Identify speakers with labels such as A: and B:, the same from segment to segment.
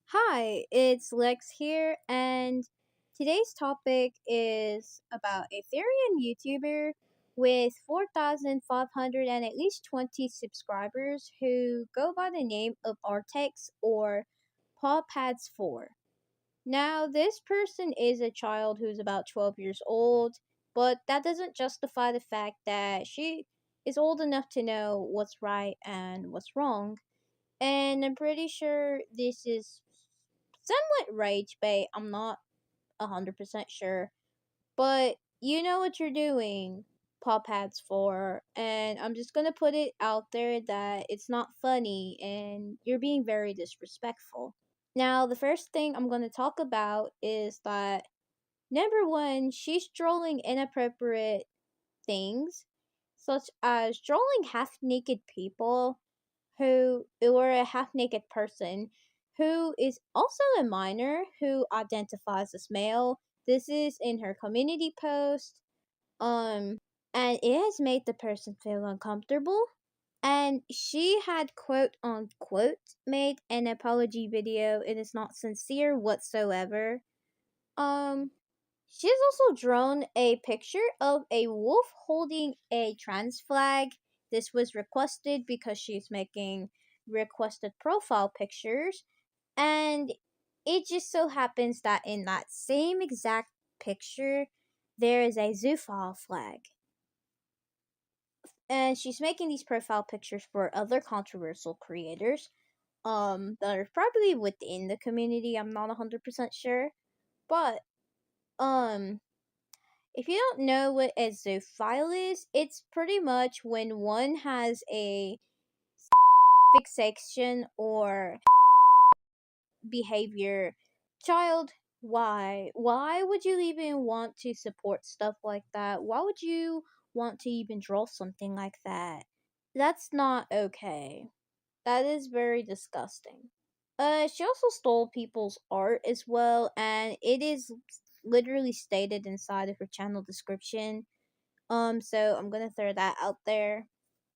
A: Hi, it's Lex here, and today's topic is about a Therian YouTuber with 4,500 and at least 20 subscribers who go by the name of Artex or PAWPADS4. Now, this person is a child who's about 12 years old, but that doesn't justify the fact that she is old enough to know what's right and what's wrong. And I'm pretty sure this is somewhat rage bait. I'm not 100% sure. But you know what you're doing, Paw Pads 4. And I'm just gonna put it out there that it's not funny and you're being very disrespectful. Now, the first thing I'm gonna talk about is that number one, she's trolling inappropriate things, such as trolling half naked people who or a half naked person who is also a minor who identifies as male. This is in her community post. Um and it has made the person feel uncomfortable. And she had quote unquote made an apology video. It is not sincere whatsoever. Um She's also drawn a picture of a wolf holding a trans flag. This was requested because she's making requested profile pictures, and it just so happens that in that same exact picture, there is a zoophile flag. And she's making these profile pictures for other controversial creators that are probably within the community. I'm not 100% sure. But um if you don't know what a zoophile is, it's pretty much when one has a fixation or behavior. Child, why? Why would you even want to support stuff like that? Why would you want to even draw something like that? That's not okay. That is very disgusting. She also stole people's art as well, and it is literally stated inside of her channel description. So I'm gonna throw that out there.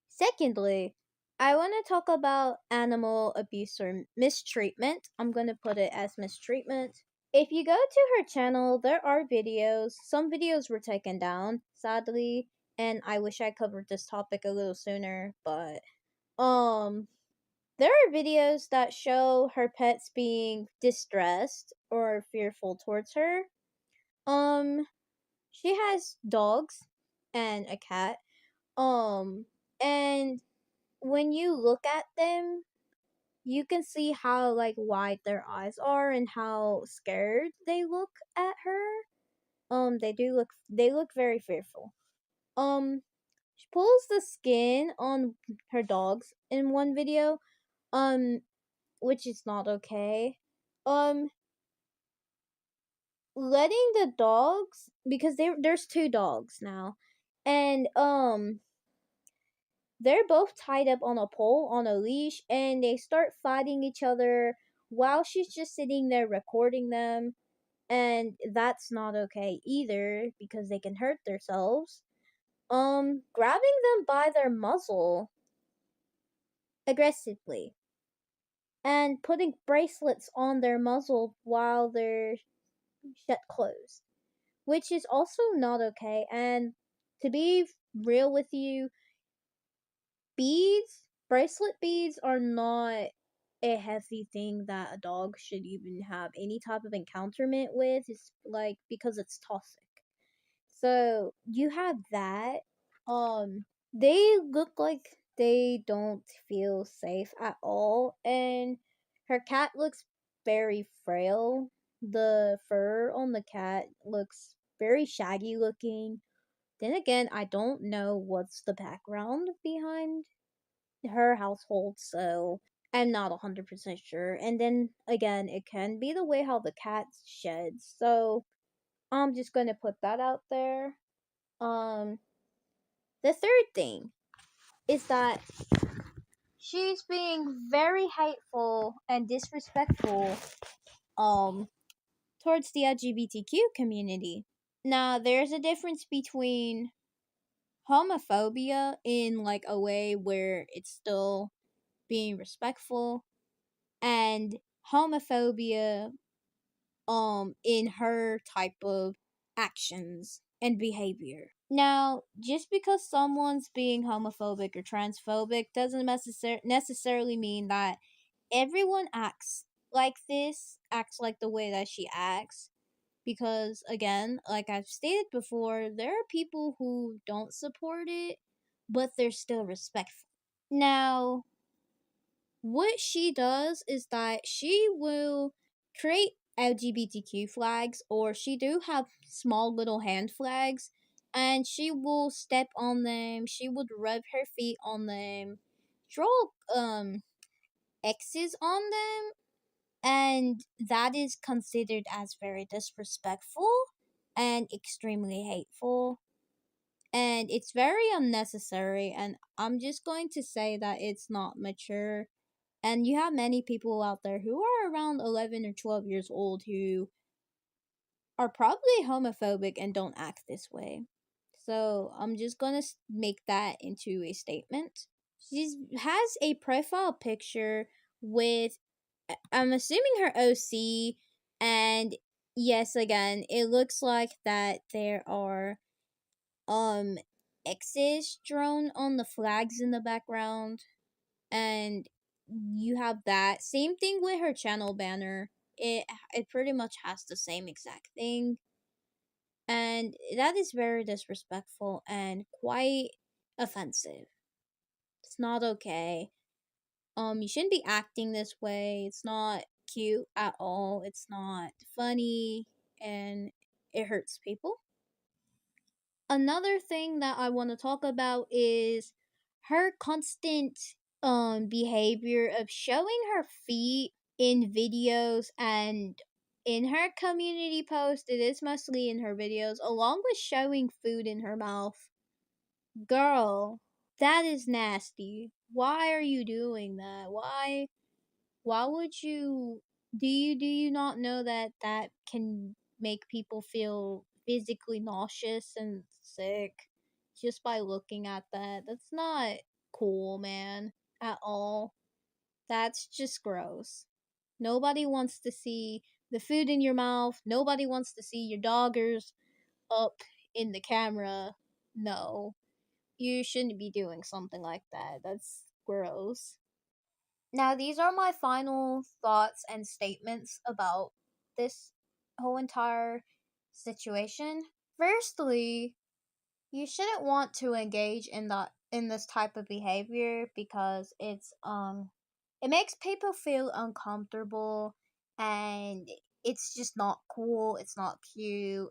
A: Secondly, I want to talk about animal abuse or mistreatment. I'm gonna put it as mistreatment. If you go to her channel, there are videos. Some videos were taken down, sadly, and I wish I covered this topic a little sooner, but um there are videos that show her pets being distressed or fearful towards her. Um she has dogs and a cat. Um, and when you look at them, you can see how like wide their eyes are and how scared they look at her. They look very fearful. Um, she pulls the skin on her dogs in one video, um, which is not okay. Um, letting the dogs because there's two dogs now, and they're both tied up on a pole on a leash and they start fighting each other while she's just sitting there recording them. And that's not okay either because they can hurt themselves. Grabbing them by their muzzle aggressively and putting bracelets on their muzzle while they're shut closed, which is also not okay. And to be real with you, bracelet beads are not a heavy thing that a dog should even have any type of encounterment with. It's like because it's toxic. So you have that. They look like they don't feel safe at all, and her cat looks very frail. The fur on the cat looks very shaggy looking. Then again, I don't know what's the background behind her household, so I'm not 100% sure. And then again, it can be the way how the cat sheds. So I'm just gonna put that out there. Um, the third thing is that she's being very hateful and disrespectful towards the LGBTQ community. Now, there's a difference between homophobia in like a way where it's still being respectful and homophobia in her type of actions and behavior. Now, just because someone's being homophobic or transphobic doesn't necessarily mean that everyone acts like this, acts like the way that she acts. Because, again, like I've stated before, there are people who don't support it, but they're still respectful. Now, what she does is that she will create LGBTQ flags, or she do have small little hand flags, and she will step on them, she would rub her feet on them, draw X's on them, and that is considered as very disrespectful and extremely hateful, and it's very unnecessary, and I'm just going to say that it's not mature. And you have many people out there who are around 11 or 12 years old who are probably homophobic and don't act this way. So I'm just gonna make that into a statement. She has a profile picture with, I'm assuming, her OC, and yes, again, it looks like that there are X's drawn on the flags in the background, and you have that same thing with her channel banner. It pretty much has the same exact thing, and that is very disrespectful and quite offensive. It's not okay. You shouldn't be acting this way. It's not cute at all. It's not funny, and it hurts people. Another thing that I want to talk about is her constant behavior of showing her feet in videos and in her community post. It is mostly in her videos, along with showing food in her mouth. Girl, that is nasty. Why are you doing that? Why would you, do you not know that that can make people feel physically nauseous and sick just by looking at that? That's not cool, man, at all. That's just gross. Nobody wants to see the food in your mouth. Nobody wants to see your doggers up in the camera. No, you shouldn't be doing something like that. That's gross. Now, these are my final thoughts and statements about this whole entire situation. Firstly, you shouldn't want to engage in this type of behavior because it makes people feel uncomfortable, and it's just not cool, it's not cute,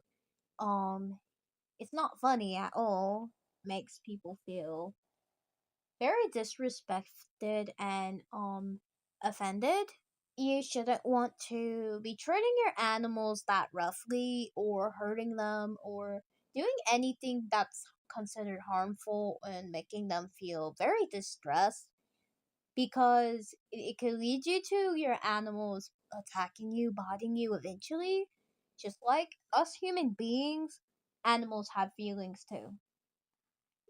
A: it's not funny at all. Makes people feel very disrespected and offended. You shouldn't want to be treating your animals that roughly or hurting them or doing anything that's considered harmful and making them feel very distressed, because it could lead you to your animals attacking you, biting you eventually. Just like us human beings, animals have feelings too.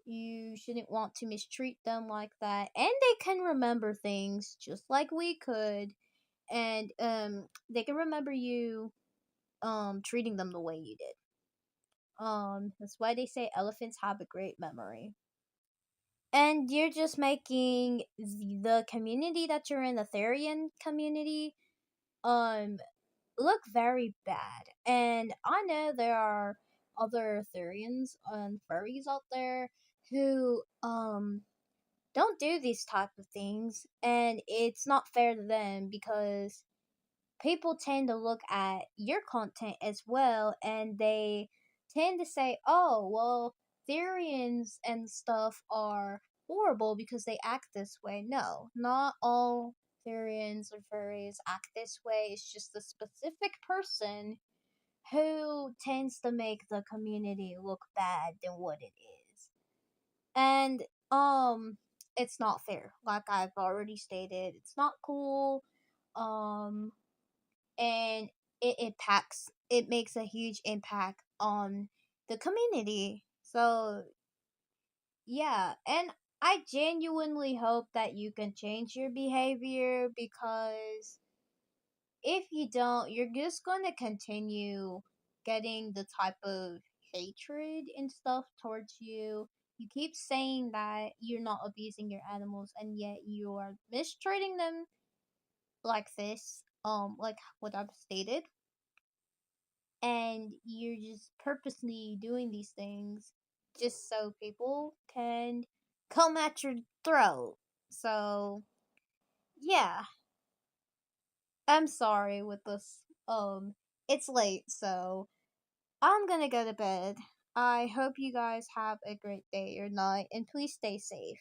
A: You shouldn't want to mistreat them like that. And they can remember things just like we could. And they can remember you treating them the way you did. That's why they say elephants have a great memory. And you're just making the community that you're in, the Therian community, um look very bad. And I know there are other Therians and furries out there who don't do these type of things, and it's not fair to them because people tend to look at your content as well, and they tend to say, oh, well, Therians and stuff are horrible because they act this way. No, not all Therians or furries act this way. It's just a specific person who tends to make the community look bad than what it is. And it's not fair. Like I've already stated, it's not cool. Um and it makes a huge impact on the community. So yeah, and I genuinely hope that you can change your behavior, because if you don't, you're just going to continue getting the type of hatred and stuff towards you. You keep saying that you're not abusing your animals, and yet you are mistreating them like this, like what I've stated, and you're just purposely doing these things just so people can come at your throat. So, yeah, I'm sorry with this. It's late, so I'm gonna go to bed. I hope you guys have a great day or night, and please stay safe.